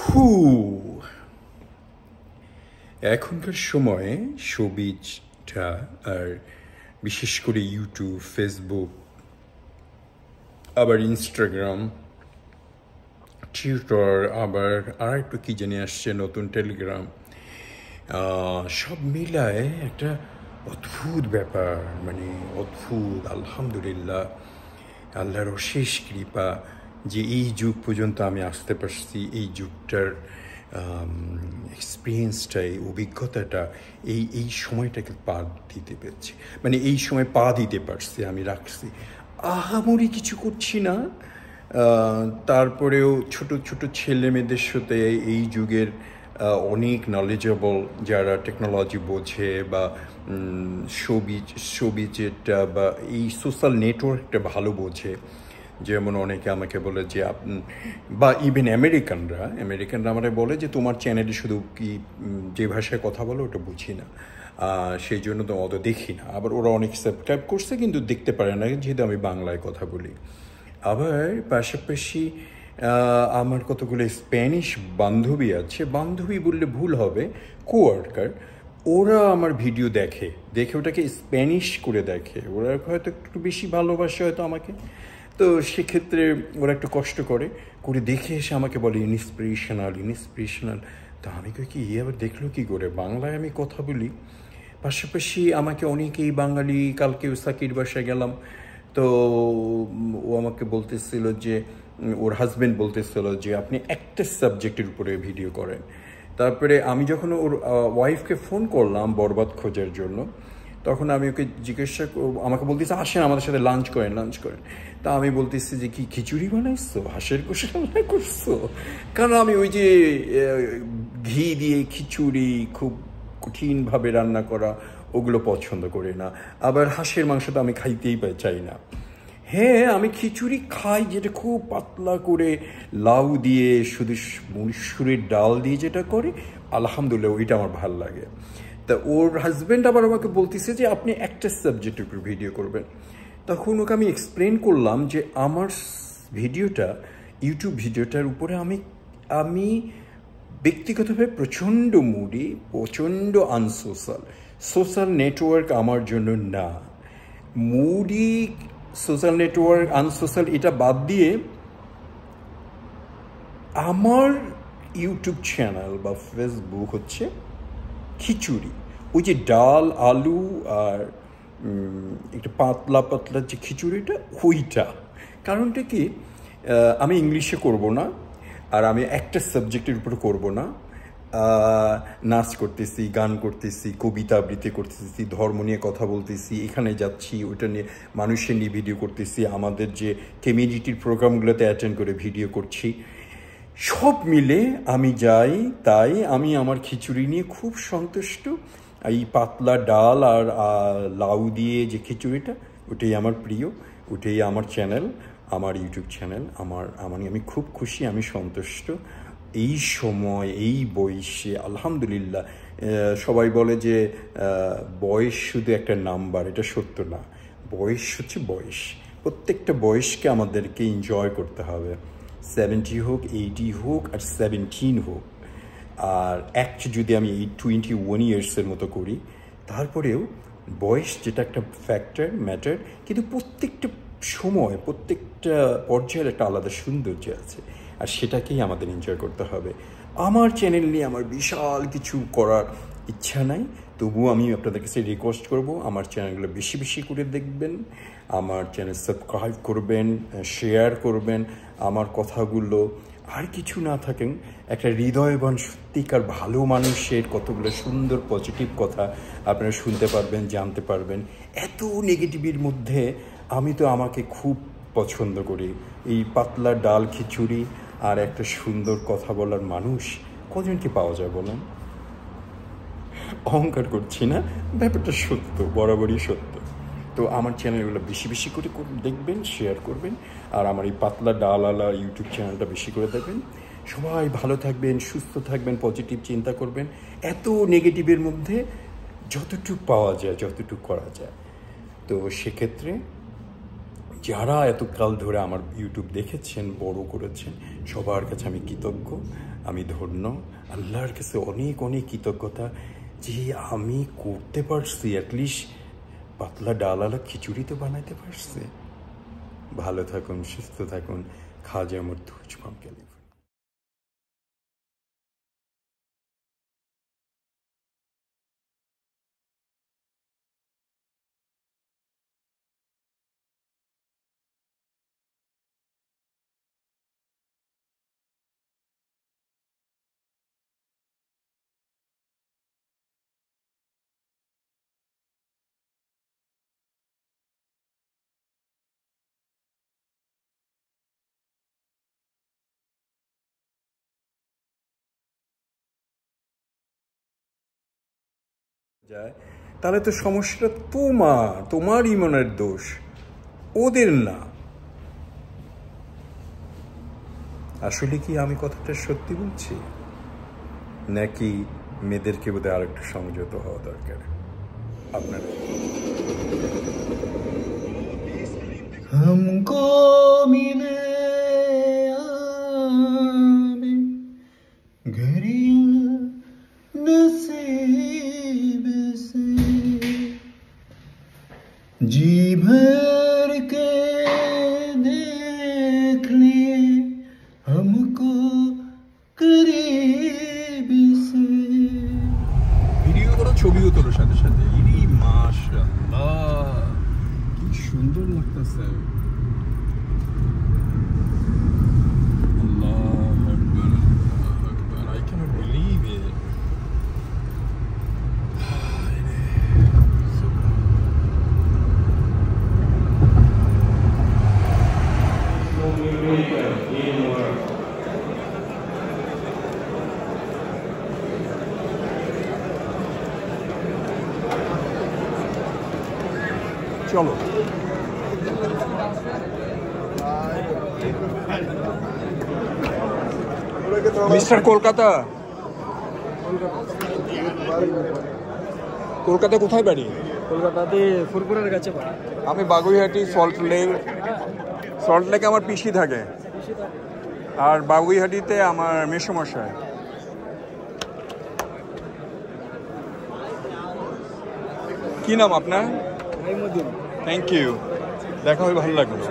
হু এখনকার সময়ে শোবিজটা আর বিশেষ করে ইউটিউব, ফেসবুক, আবার ইনস্টাগ্রাম, টুইটার, আবার আর একটু কী জানি আসছে নতুন, টেলিগ্রাম, সব মিলায় একটা অদ্ভুত ব্যাপার, মানে অদ্ভুত। আলহামদুলিল্লাহ, আল্লাহর অশেষ কৃপা যে এই যুগ পর্যন্ত আমি আসতে পারছি। এই যুগটার এক্সপিরিয়েন্সটা, এই অভিজ্ঞতাটা, এই সময়টাকে পা দিতে পেরেছি, মানে এই সময় পা দিতে পারছি, আমি রাখছি। আহামরি কিছু করছি না, তারপরেও ছোট ছোট ছেলে মেয়েদের সাথে এই যুগের অনেক নলেজেবল যারা টেকনোলজি বোঝে বা শোবিজেরটা বা এই সোশ্যাল নেটওয়ার্কটা ভালো বোঝে, যেমন অনেকে আমাকে বলে যে বা ইভেন আমেরিকানরা আমাকে বলে যে তোমার চ্যানেলে শুধু কি যে ভাষায় কথা বলো ওটা বুঝি না, সেই জন্য তো অত দেখি না। আবার ওরা অনেক সাবস্ক্রাইব করছে কিন্তু দেখতে পারে না, যেহেতু আমি বাংলায় কথা বলি। আবার পাশাপাশি আমার কতগুলো স্প্যানিশ বান্ধবী আছে, বান্ধবী বললে ভুল হবে, কোয়ার্কার, ওরা আমার ভিডিও দেখে ওটাকে স্প্যানিশ করে দেখে। ওরা হয়তো একটু বেশি ভালোবাসে হয়তো আমাকে, তো সেক্ষেত্রে ওরা একটু কষ্ট করে দেখে এসে আমাকে বলে ইন্সপিরেশনাল। তা আমি কি আবার দেখলো কি করে, বাংলায় আমি কথা বলি। পাশাপাশি আমাকে অনেকেই বাঙালি, কালকে সাকির বাসায় গেলাম, তো ও আমাকে বলতেছিল যে ওর হাজব্যান্ড বলতেছিল যে আপনি একটা সাবজেক্টের উপরে ভিডিও করেন। তারপরে আমি যখন ওর ওয়াইফকে ফোন করলাম বরবাদ খোঁজার জন্য, তখন আমি ওকে জিজ্ঞাসা, আমাকে বলতেছে আসেন আমাদের সাথে লাঞ্চ করেন। তা আমি বলতেছি যে কি খিচুড়ি বানাইছো, হাঁসের কষা রান্না করছো? কারণ আমি ওই যে ঘি দিয়ে খিচুড়ি খুব কঠিনভাবে রান্না করা ওগুলো পছন্দ করি না। আবার হাঁসের মাংস তো আমি খাইতেই চাই না। হ্যাঁ, আমি খিচুড়ি খাই যেটা খুব পাতলা করে লাউ দিয়ে, শুধু মসুরের ডাল দিয়ে যেটা করে, আলহামদুলিল্লাহ ওইটা আমার ভাল লাগে। তা ওর হাজব্যান্ড আবার আমাকে বলতেছে যে আপনি একটা সাবজেক্টের উপর ভিডিও করবেন। তখন ওকে আমি এক্সপ্লেন করলাম যে আমার ভিডিওটা, ইউটিউব ভিডিওটার উপরে আমি ব্যক্তিগতভাবে প্রচণ্ড মুডি, প্রচণ্ড সোশ্যাল নেটওয়ার্ক আমার জন্য না। মুডি, সোশ্যাল নেটওয়ার্ক, আনসোশ্যাল, এটা বাদ দিয়ে আমার ইউটিউব চ্যানেল বা ফেসবুক হচ্ছে খিচুড়ি। ওই যে ডাল, আলু আর একটু পাতলা যে খিচুড়িটা, ওইটা। কারণটা কি, আমি ইংলিশে করব না, আর আমি একটা সাবজেক্টের উপর করব না। নাচ করতেছি, গান করতেছি, কবিতা আবৃত্তি করতেছি, ধর্ম নিয়ে কথা বলতেছি, এখানে যাচ্ছি ওইটা নিয়ে, মানুষের নিয়ে ভিডিও করতেছি, আমাদের যে কমিউনিটির প্রোগ্রামগুলোতে অ্যাটেন্ড করে ভিডিও করছি। সব মিলে আমি যাই, তাই আমি আমার খিচুড়ি নিয়ে খুব সন্তুষ্ট। এই পাতলা ডাল আর লাউ দিয়ে যে খিচুড়িটা, ওটাই আমার প্রিয়, ওটাই আমার চ্যানেল, আমার ইউটিউব চ্যানেল। আমি খুব খুশি, আমি সন্তুষ্ট। এই সময়, এই বয়সে আলহামদুলিল্লাহ। সবাই বলে যে বয়স শুধু একটা নাম্বার, এটা সত্য না। বয়স হচ্ছে বয়স, প্রত্যেকটা বয়সকে আমাদেরকে এনজয় করতে হবে। 70 হোক, 80 হোক, আর 17 হোক, আর যদি আমি 21 ইয়ার্সের মতো করি, তারপরেও বয়স যেটা একটা ফ্যাক্টর, ম্যাটার, কিন্তু প্রত্যেকটা সময়, প্রত্যেকটা পর্যায়ের একটা আলাদা সৌন্দর্য আছে, আর সেটাকেই আমাদের এনজয় করতে হবে। আমার চ্যানেল নিয়ে আমার বিশাল কিছু করার ইচ্ছা নাই, তবুও আমি আপনাদের কাছে রিকোয়েস্ট করব আমার চ্যানেলগুলো বেশি বেশি করে দেখবেন, আমার চ্যানেল সাবস্ক্রাইব করবেন, শেয়ার করবেন আমার কথাগুলো। আর কিছু না থাকেন, একটা হৃদয়বান সত্যিকার ভালো মানুষের কতগুলো সুন্দর পজিটিভ কথা আপনারা শুনতে পারবেন, জানতে পারবেন। এত নেগেটিভের মধ্যে আমি তো আমাকে খুব পছন্দ করি। এই পাতলা ডাল খিচুড়ি আর একটা সুন্দর কথা বলার মানুষ কজনকে পাওয়া যায় বলেন? অহংকার করছি না, ব্যাপারটা সত্য, বরাবরই সত্য। তো আমার চ্যানেলগুলো বেশি বেশি করে দেখবেন, শেয়ার করবেন, আর আমার এই পাতলা ডালওয়ালা ইউটিউব চ্যানেলটা বেশি করে দেখবেন। সবাই ভালো থাকবেন, সুস্থ থাকবেন, পজিটিভ চিন্তা করবেন। এত নেগেটিভের মধ্যে যতটুকু পাওয়া যায়, যতটুকু করা যায়। তো সেক্ষেত্রে যারা এতকাল ধরে আমার ইউটিউব দেখেছেন, বড় করেছেন, সবার কাছে আমি কৃতজ্ঞ। আমি ধন্য, আল্লাহর কাছে অনেক অনেক কৃতজ্ঞতা যে আমি করতে পারছি, অ্যাটলিস্ট পাতলা ডালালা খিচুড়ি তো বানাইতে পারছি। ভালো থাকুন, সুস্থ থাকুন। খাজা মর্তুজ ফ্রম ক্যালিফোর্নিয়া। যায় তাহলে তো সমস্যাটা তোমার ইমনের দোষ, ওদের না। আসলে কি আমি কথাটা সত্যি বলছি, নাকি মেয়েদেরকে বোধহয় আরেকটু সংযত হওয়া দরকার আপনার? हमको मिले घड़ियां नसीब से, जी भर के देख लिए हमको करीब से। ভিডিও করো, ছবিও তোর সাথে সাথে। ইরি মাশাআল্লাহ, কি সুন্দর লাগতেছে। আল্লাহু আকবার, আল্লাহু আকবার, আই ক্যানট বিলিভ ইট। চলো মিস্টার কলকাতা, কলকাতা কোথায় বাড়ি? কলকাতাতে ফুরপুরের কাছে বাড়ি। আমি বাগুইহাটি, সল্ট লেক আমার পিসি থাকে, আর বাগুইহাটিতে আমার মেসোমশাই। কি নাম আপনার? রাইমুদ্দিন। থ্যাংক ইউ, দেখা হয়ে ভালো লাগলো।